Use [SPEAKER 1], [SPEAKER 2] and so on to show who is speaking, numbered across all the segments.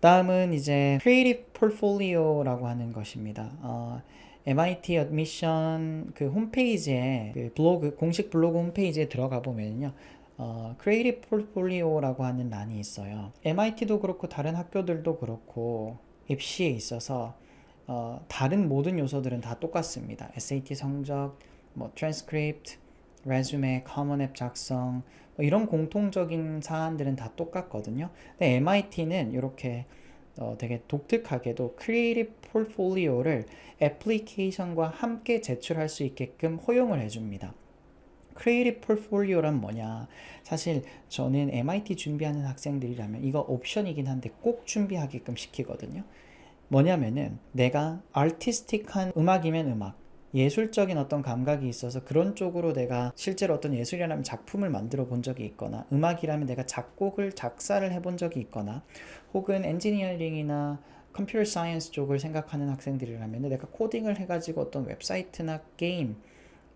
[SPEAKER 1] 다음은 이제 Creative Portfolio라고 하는 것입니다. MIT Admission 그 홈페이지에 그 블로그 공식 블로그 홈페이지에 들어가 보면요. Creative Portfolio라고 하는欄이 있어요. MIT도 그렇고 다른 학교들도 그렇고 입시에 있어서 다른 모든 요소들은 다 똑같습니다. SAT 성적, 뭐 트랜스크립트, 레주메, 커먼 앱 작성 이런 공통적인 사안들은 다 똑같거든요. 근데 MIT는 이렇게 되게 독특하게도 크리에이티브 포트폴리오를 애플리케이션과 함께 제출할 수 있게끔 허용을 해줍니다. 크리에이티브 포트폴리오란 뭐냐? 사실 저는 MIT 준비하는 학생들이라면 이거 옵션이긴 한데 꼭 준비하게끔 시키거든요. 뭐냐면은 내가 아티스틱한 음악이면 음악, 예술적인 어떤 감각이 있어서 그런 쪽으로 내가 실제로 어떤 예술이라면 작품을 만들어 본 적이 있거나, 음악이라면 내가 작곡을 작사를 해본 적이 있거나, 혹은 엔지니어링이나 컴퓨터 사이언스 쪽을 생각하는 학생들이라면 내가 코딩을 해가지고 어떤 웹사이트나 게임,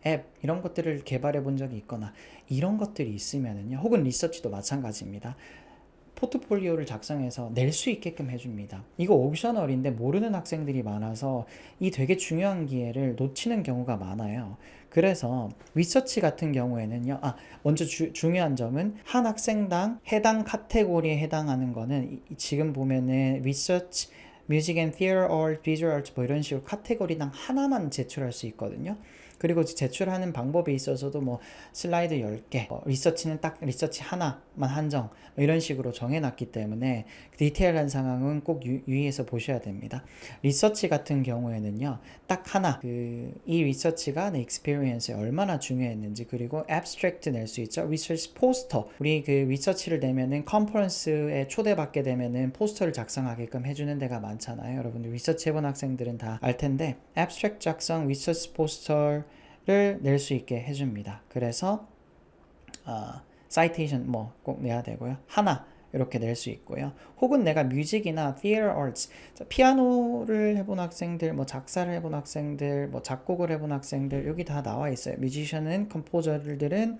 [SPEAKER 1] 앱 이런 것들을 개발해 본 적이 있거나, 이런 것들이 있으면은요, 혹은 리서치도 마찬가지입니다. 포트폴리오를 작성해서 낼 수 있게끔 해줍니다. 이거 옵셔널인데 모르는 학생들이 많아서 이 되게 중요한 기회를 놓치는 경우가 많아요. 그래서 리서치 같은 경우에는요, 먼저 중요한 점은 한 학생당 해당 카테고리에 해당하는 거는 지금 보면은 리서치, 뮤직 앤 티어터 아트, 비주얼 아트 뭐 이런 식으로 카테고리당 하나만 제출할 수 있거든요. 그리고 제출하는 방법에 있어서도 뭐 슬라이드 10개, 리서치는 딱 리서치 하나만 한정, 뭐 이런 식으로 정해놨기 때문에 디테일한 상황은 꼭 유의해서 보셔야 됩니다. 리서치 같은 경우에는요, 딱 하나, 이 리서치가 내 익스피리언스에 얼마나 중요했는지, 그리고 abstract 낼 수 있죠. 리서치 포스터. 우리 그 리서치를 내면은 컨퍼런스에 초대받게 되면은 포스터를 작성하게끔 해주는 데가 많잖아요. 여러분들 리서치 해본 학생들은 다 알 텐데, abstract 작성, 리서치 포스터 낼 수 있게 해줍니다. 그래서 사이테이션 뭐 꼭 내야 되고요. 하나 이렇게 낼 수 있고요. 혹은 내가 뮤직이나 theater arts, 피아노를 해본 학생들, 뭐 작사를 해본 학생들, 뭐 작곡을 해본 학생들 여기 다 나와 있어요. 뮤지션은, 컴포저들은,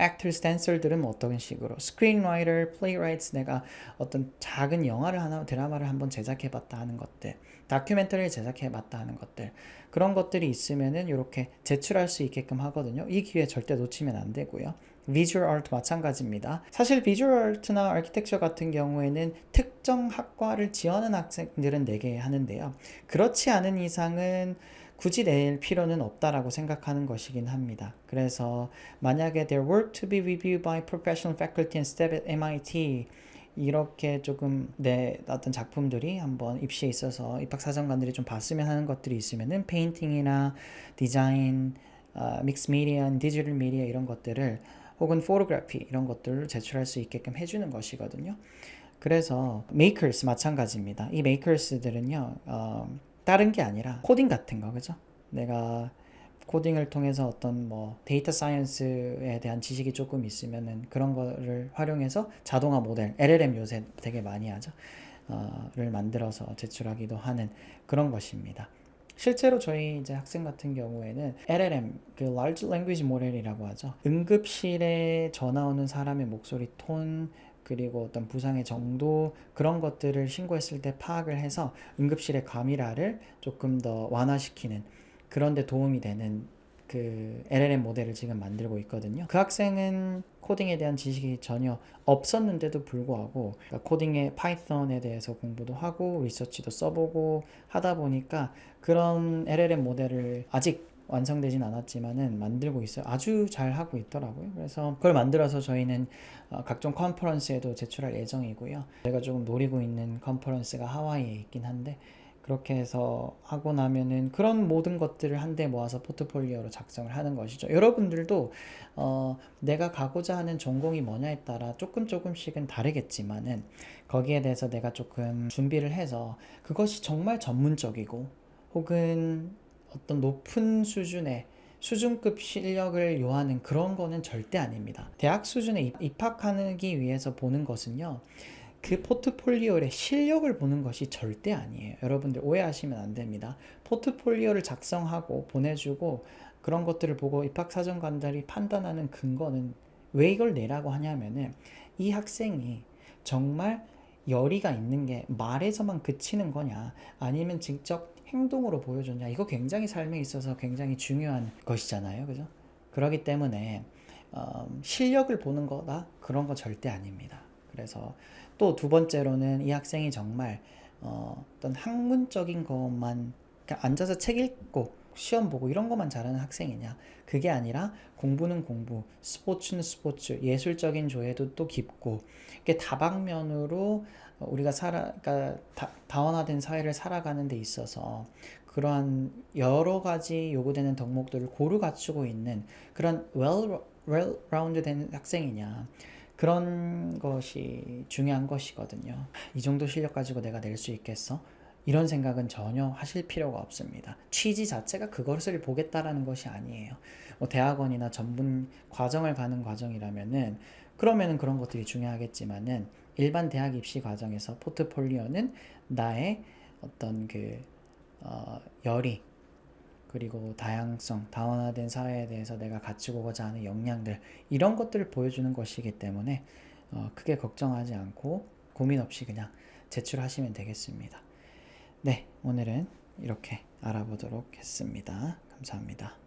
[SPEAKER 1] actors, dancer들은 뭐 어떤 식으로, screenwriter, playwrights, 내가 어떤 작은 영화를 하나, 드라마를 한번 제작해봤다 하는 것들, 다큐멘터리를 제작해봤다 하는 것들, 그런 것들이 있으면은 이렇게 제출할 수 있게끔 하거든요. 이 기회 절대 놓치면 안 되고요. 비주얼 아트 마찬가지입니다. 사실 비주얼 아트나 아키텍처 같은 경우에는 특정 학과를 지원하는 학생들은 내게 하는데요. 그렇지 않은 이상은 굳이 낼 필요는 없다라고 생각하는 것이긴 합니다. 그래서 만약에 their work to be reviewed by professional faculty and staff at MIT 이렇게 조금 내 어떤 작품들이 한번 입시에 있어서 입학사정관들이 좀 봤으면 하는 것들이 있으면은 페인팅이나 디자인, 믹스 미디어, 디지털 미디어 이런 것들을, 혹은 포토그래피 이런 것들을 제출할 수 있게끔 해주는 것이거든요. 그래서 메이커스 마찬가지입니다. 이 메이커스들은요, 다른 게 아니라 코딩 같은 거, 그죠? 내가 코딩을 통해서 어떤 뭐 데이터 사이언스에 대한 지식이 조금 있으면은 그런 거를 활용해서 자동화 모델, LLM 요새 되게 많이 하죠. 를 만들어서 제출하기도 하는 그런 것입니다. 실제로 저희 이제 학생 같은 경우에는 LLM, 그 Large Language Model이라고 하죠. 응급실에 전화 오는 사람의 목소리 톤, 그리고 어떤 부상의 정도, 그런 것들을 신고했을 때 파악을 해서 응급실의 과밀화를 조금 더 완화시키는, 그런 데 도움이 되는 그 LLM 모델을 지금 만들고 있거든요. 그 학생은 코딩에 대한 지식이 전혀 없었는데도 불구하고 코딩의 파이썬에 대해서 공부도 하고 리서치도 써보고 하다 보니까 그런 LLM 모델을 아직 완성되진 않았지만은 만들고 있어요. 아주 잘 하고 있더라고요. 그래서 그걸 만들어서 저희는 각종 컨퍼런스에도 제출할 예정이고요. 제가 조금 노리고 있는 컨퍼런스가 하와이에 있긴 한데, 그렇게 해서 하고 나면은 그런 모든 것들을 한데 모아서 포트폴리오로 작성을 하는 것이죠. 여러분들도 내가 가고자 하는 전공이 뭐냐에 따라 조금씩은 다르겠지만은 거기에 대해서 내가 조금 준비를 해서 그것이 정말 전문적이고 혹은 어떤 높은 수준의 수준급 실력을 요하는 그런 거는 절대 아닙니다. 대학 수준에 입학하기 위해서 보는 것은요, 그 포트폴리오의 실력을 보는 것이 절대 아니에요. 여러분들 오해하시면 안 됩니다. 포트폴리오를 작성하고 보내주고 그런 것들을 보고 입학사정관들이 판단하는 근거는 왜 이걸 내라고 하냐면은 이 학생이 정말 열의가 있는 게 말에서만 그치는 거냐 아니면 직접 행동으로 보여줬냐, 이거 굉장히 삶에 있어서 굉장히 중요한 것이잖아요. 그죠? 그렇기 때문에 실력을 보는 거다 그런 거 절대 아닙니다. 그래서 또 두 번째로는 이 학생이 정말 어떤 학문적인 것만, 그러니까 앉아서 책 읽고 시험 보고 이런 것만 잘하는 학생이냐, 그게 아니라 공부는 공부, 스포츠는 스포츠, 예술적인 조예도 또 깊고, 이게 다방면으로 우리가 그러니까 다원화된 사회를 살아가는 데 있어서 그러한 여러 가지 요구되는 덕목들을 고루 갖추고 있는 그런 well-rounded 된 학생이냐, 그런 것이 중요한 것이거든요. 이 정도 실력 가지고 내가 낼 수 있겠어? 이런 생각은 전혀 하실 필요가 없습니다. 취지 자체가 그것을 보겠다라는 것이 아니에요. 뭐 대학원이나 전문 과정을 가는 과정이라면은 그러면은 그런 것들이 중요하겠지만은 일반 대학 입시 과정에서 포트폴리오는 나의 어떤 열의, 그리고 다양성, 다원화된 사회에 대해서 내가 갖추고 오고자 하는 역량들, 이런 것들을 보여주는 것이기 때문에 크게 걱정하지 않고 고민 없이 그냥 제출하시면 되겠습니다. 네, 오늘은 이렇게 알아보도록 했습니다. 감사합니다.